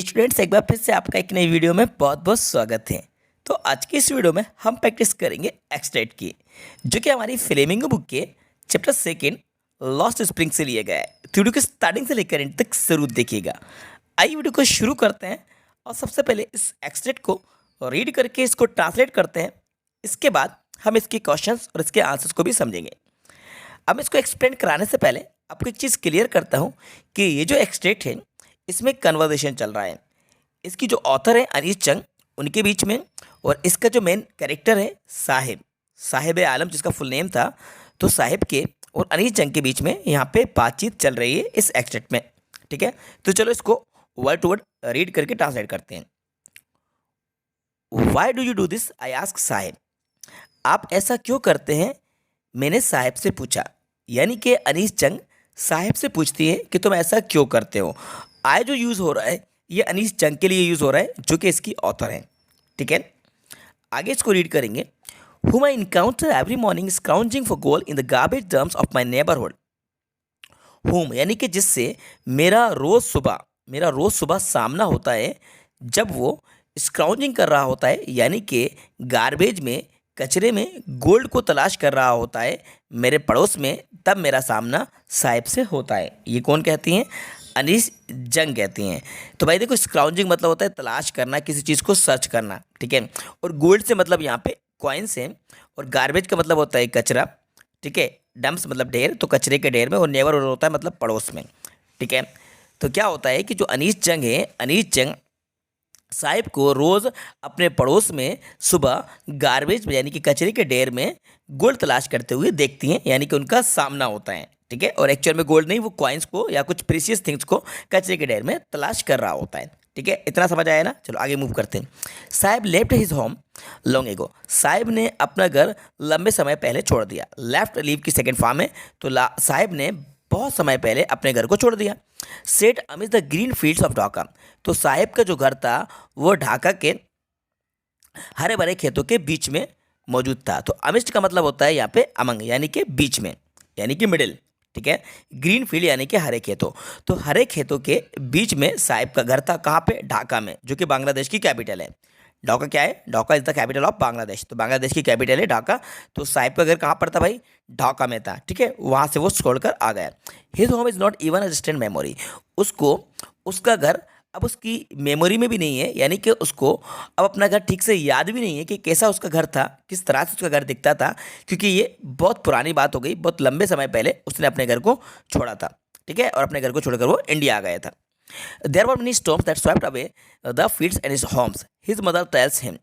Students, एक बार फिर से आपका एक नई वीडियो में बहुत बहुत स्वागत है। तो आज की इस वीडियो में हम प्रैक्टिस करेंगे एक्सटेट की, जो कि हमारी फ्लेमिंगो बुक के चैप्टर सेकंड लॉस्ट स्प्रिंग से लिया गया है। तो वीडियो के स्टार्टिंग से लेकर एंड तक जरूर देखिएगा। आइए वीडियो को शुरू करते हैं और सबसे पहले इस एक्सटेट को रीड करके इसको ट्रांसलेट करते हैं। इसके बाद हम इसके क्वेश्चंस और इसके आंसर्स को भी समझेंगे। अब इसको एक्सप्लेन कराने से पहले आपको एक चीज़ क्लियर करता हूँ कि ये जो एक्सटेट है इसमें कन्वर्सेशन चल रहा है। इसकी जो ऑथर है अनीस चंग, उनके बीच में, और इसका जो मेन कैरेक्टर है साहिब आलम, जिसका फुल नेम था, तो साहिब के और अनीस चंग के बीच में यहाँ पे बातचीत चल रही है इस एक्सटेट में। ठीक है, तो चलो इसको वर्ड टू वर्ड रीड करके ट्रांसलेट करते हैं। Why do you do this, I ask Sahib. आप ऐसा क्यों करते हैं, मैंने साहिब से पूछा। यानी कि अनीस चंग साहिब से पूछती है कि तुम ऐसा क्यों करते हो। आई जो यूज़ हो रहा है ये अनीस चंग के लिए यूज़ हो रहा है, जो कि इसकी ऑथर है। ठीक है, आगे इसको रीड करेंगे। Whom I encounter every morning scrounging for gold in the garbage dumps of my neighborhood. Whom यानी कि जिससे मेरा रोज़ सुबह सामना होता है जब वो स्क्राउजिंग कर रहा होता है, यानी कि गार्बेज में, कचरे में गोल्ड को तलाश कर रहा होता है मेरे पड़ोस में, तब मेरा सामना साहिब से होता है। ये कौन कहती हैं? अनीस जंग कहती हैं। तो भाई देखो, स्क्राउजिंग मतलब होता है तलाश करना, किसी चीज़ को सर्च करना। ठीक है, और गोल्ड से मतलब यहाँ पे कॉइन्स हैं, और गार्बेज का मतलब होता है कचरा। ठीक है, डंप्स मतलब ढेर, तो कचरे के ढेर में, और नेबर होता है मतलब पड़ोस में। ठीक है, तो क्या होता है कि जो अनीस जंग है, अनीस जंग साहिब को रोज़ अपने पड़ोस में सुबह गार्बेज में, यानी कि कचरे के ढेर में गोल्ड तलाश करते हुए देखती हैं, यानी कि उनका सामना होता है। ठीक है, और एक्चुअल में गोल्ड नहीं, वो कॉइन्स को या कुछ प्रीशियस थिंग्स को कचरे के ढेर में तलाश कर रहा होता है। ठीक है, इतना समझ आया ना। चलो आगे मूव करते हैं। Sahib left his home long ago. Sahib ने अपना घर लंबे समय पहले छोड़ दिया। लेफ्ट लीव की सेकेंड फॉर्म है, तो साहिब ने बहुत समय पहले अपने घर को छोड़ दिया। Set amidst the green fields of Dhaka. तो साहिब का जो घर था वो ढाका के हरे भरे खेतों के बीच में मौजूद था। तो अमिस्ट का मतलब होता है यहाँ पे अमंग, यानी कि बीच में, यानी कि मिडिल। ठीक है, ग्रीन फील्ड यानी कि हरे खेतों, तो हरे खेतों के बीच में साहिब का घर था। कहाँ पे? ढाका में, जो कि बांग्लादेश की कैपिटल है। ढाका क्या है? Dhaka is the capital of Bangladesh, तो बांग्लादेश की कैपिटल है ढाका। तो साहिब का घर कहाँ पर था भाई? ढाका में था। ठीक है, वहाँ से वो छोड़कर आ गया। His home is not even a distant memory. उसको उसका घर अब उसकी मेमोरी में भी नहीं है, यानी कि उसको अब अपना घर ठीक से याद भी नहीं है कि कैसा उसका घर था, किस तरह से उसका घर दिखता था, क्योंकि ये बहुत पुरानी बात हो गई। बहुत लंबे समय पहले उसने अपने घर को छोड़ा था। ठीक है, और अपने घर को छोड़कर वो इंडिया आ गया था। There were many storms that swept away the fields and his homes, his mother tells him.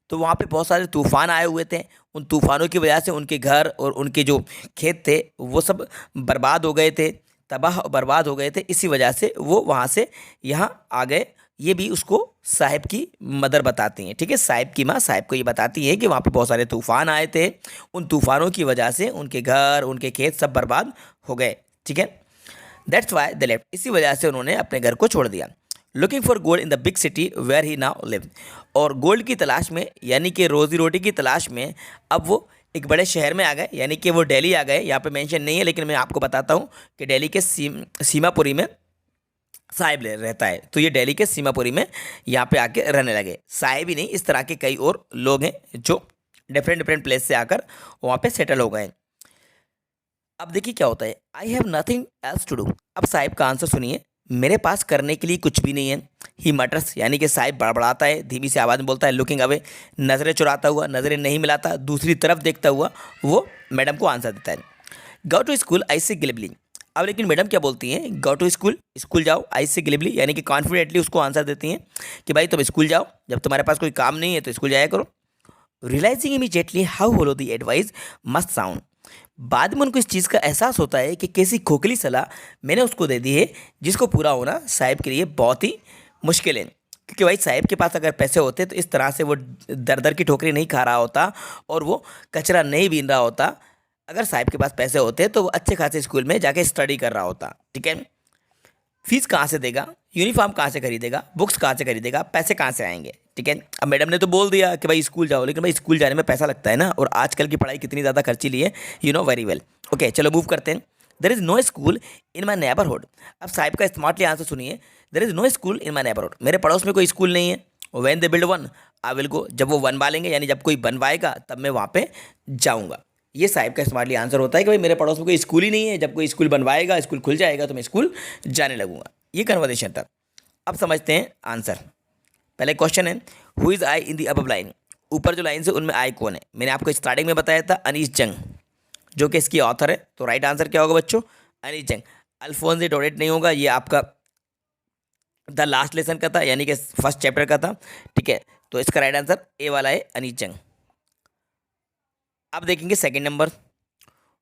तो वहाँ पे बहुत सारे तूफान आए हुए थे। उन तूफानों की वजह से उनके घर और उनके जो खेत थे वो सब बर्बाद हो गए थे, तबाह और बर्बाद हो गए थे। इसी वजह से वो वहाँ से यहाँ आ गए। ये भी उसको साहिब की मदर बताती हैं। ठीक है, साहिब की माँ साहिब को ये बताती है कि वहाँ पे बहुत सारे तूफान आए थे, उन तूफानों की वजह से उनके घर, उनके खेत सब बर्बाद हो गए। ठीक है, दैट्स वाई दे लेफ्ट, इसी वजह से उन्होंने अपने घर को छोड़ दिया। Looking for gold in the big city where he now live. और गोल्ड की तलाश में, यानी कि रोजी रोटी की तलाश में, अब वो एक बड़े शहर में आ गए, यानी कि वो दिल्ली आ गए। यहाँ पे मेंशन नहीं है, लेकिन मैं आपको बताता हूँ कि दिल्ली के सीमापुरी में साहिब रहता है। तो ये दिल्ली के सीमापुरी में यहाँ पे आके रहने लगे। साहिब ही नहीं, इस तरह के कई और लोग हैं जो डिफरेंट डिफरेंट प्लेस से आकर वहाँ पे सेटल हो गए। अब देखिए क्या होता है। I have nothing else to do. अब साहिब का आंसर सुनिए। मेरे पास करने के लिए कुछ भी नहीं है। ही मटर्स, यानी कि साहिब बड़बड़ाता है, धीमी सी आवाज़ में बोलता है। लुकिंग अवे, नज़रें चुराता हुआ, नज़रें नहीं मिलाता, दूसरी तरफ देखता हुआ वो मैडम को आंसर देता है। गो टू स्कूल, आई से गिलिबली। अब लेकिन मैडम क्या बोलती हैं? गो टू स्कूल, स्कूल जाओ, आई से गिलिबली, यानी कि कॉन्फिडेंटली उसको आंसर देती हैं कि भाई तुम स्कूल जाओ, जब तुम्हारे पास कोई काम नहीं है तो स्कूल जाया करो। Realising immediately how hollow the advice must sound. बाद में उनको इस चीज़ का एहसास होता है कि कैसी खोखली सलाह मैंने उसको दे दी है, जिसको पूरा होना साहिब के लिए बहुत ही मुश्किल है। क्योंकि भाई साहिब के पास अगर पैसे होते तो इस तरह से वो दर दर की ठोकरी नहीं खा रहा होता और वो कचरा नहीं बीन रहा होता। अगर साहिब के पास पैसे होते तो वो अच्छे खासे स्कूल में जाके स्टडी कर रहा होता। ठीक है, फीस कहाँ से देगा, यूनिफॉर्म कहाँ से खरीदेगा, बुक्स कहाँ से खरीदेगा, पैसे कहाँ से आएंगे। ठीक है, अब मैडम ने तो बोल दिया कि भाई स्कूल जाओ, लेकिन भाई स्कूल जाने में पैसा लगता है ना, और आजकल की पढ़ाई कितनी ज़्यादा खर्चीली है, you know very well. Okay, चलो मूव करते हैं। There is no school in my neighbourhood. अब साहिब का स्मार्टली आंसर सुनिए। There is no school in my neighbourhood, मेरे पड़ोस में कोई स्कूल नहीं है। When they build one I will go, जब वो बनवा लेंगे यानी जब कोई बनवाएगा तब मैं वहाँ पे जाऊँगा। ये साहिब का स्मार्टली आंसर होता है कि भाई मेरे पड़ोस में कोई स्कूल ही नहीं है, जब कोई स्कूल बनवाएगा, स्कूल खुल जाएगा तो मैं स्कूल जाने लगूंगा। ये कन्वर्सेशन था। अब समझते हैं आंसर। पहले क्वेश्चन है who is I in the above line, ऊपर जो लाइन से उनमें आई कौन है। मैंने आपको स्टार्टिंग में बताया था अनीस जंग, जो कि इसकी ऑथर है। तो राइट आंसर क्या होगा बच्चों, अनीस जंग। अल्फोंस डोडेट नहीं होगा, ये आपका द लास्ट लेसन का था, यानी कि फर्स्ट चैप्टर का था, ठीक है। तो इसका राइट आंसर ए वाला है, अनीस जंग। अब देखेंगे second number,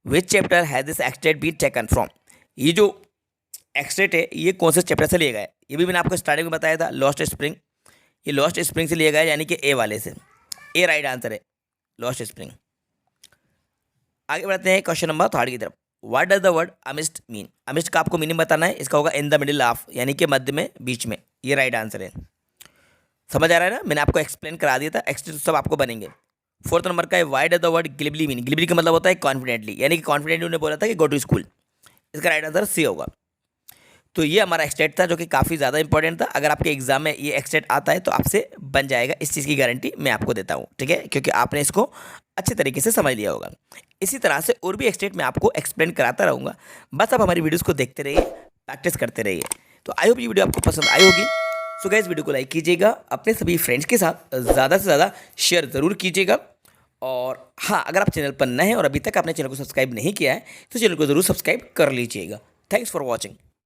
which chapter has this extract been taken from. ये जो एक्सट्रैक्ट है ये कौन से चैप्टर से लिया गया है, ये भी मैंने आपको स्टार्टिंग में बताया था, लॉस्ट स्प्रिंग। ये लॉस्ट स्प्रिंग से लिया गया है, यानी कि ए वाले से। ए राइट आंसर है, लॉस्ट स्प्रिंग। आगे बढ़ते हैं क्वेश्चन नंबर थर्ड की तरफ। What does the word amidst mean, amidst का आपको मीनिंग बताना है। इसका होगा इन द मिडिल ऑफ, यानी कि मध्य में, बीच में। ये राइट आंसर है। समझ आ रहा है ना, मैंने आपको एक्सप्लेन करा दिया था, एक्सट्रा सब आपको बनेंगे। फोर्थ नंबर का है why does the word glibly mean, glibly का मतलब होता है कॉन्फिडेंटली, यानी कि कॉन्फिडेंटली उन्होंने बोला था कि गो टू स्कूल। इसका राइट आंसर सी होगा। तो ये हमारा एक्सटेट था जो कि काफ़ी ज़्यादा इंपॉर्टेंट था। अगर आपके एग्जाम में ये एक्सटेट आता है तो आपसे बन जाएगा, इस चीज़ की गारंटी मैं आपको देता हूँ, ठीक है, क्योंकि आपने इसको अच्छे तरीके से समझ लिया होगा। इसी तरह से और भी एक्सटेट मैं आपको एक्सप्लेन कराता रहूँगा। बस आप हमारी वीडियोज़ को देखते रहिए, प्रैक्टिस करते रहिए। तो आई होप ये वीडियो आपको पसंद आई होगी। सो गाइस वीडियो को लाइक कीजिएगा, अपने सभी फ्रेंड्स के साथ ज़्यादा से ज़्यादा शेयर ज़रूर कीजिएगा। और हाँ, अगर आप चैनल पर नए हैं और अभी तक आपने चैनल को सब्सक्राइब नहीं किया है तो चैनल को ज़रूर सब्सक्राइब कर लीजिएगा। Thanks for watching.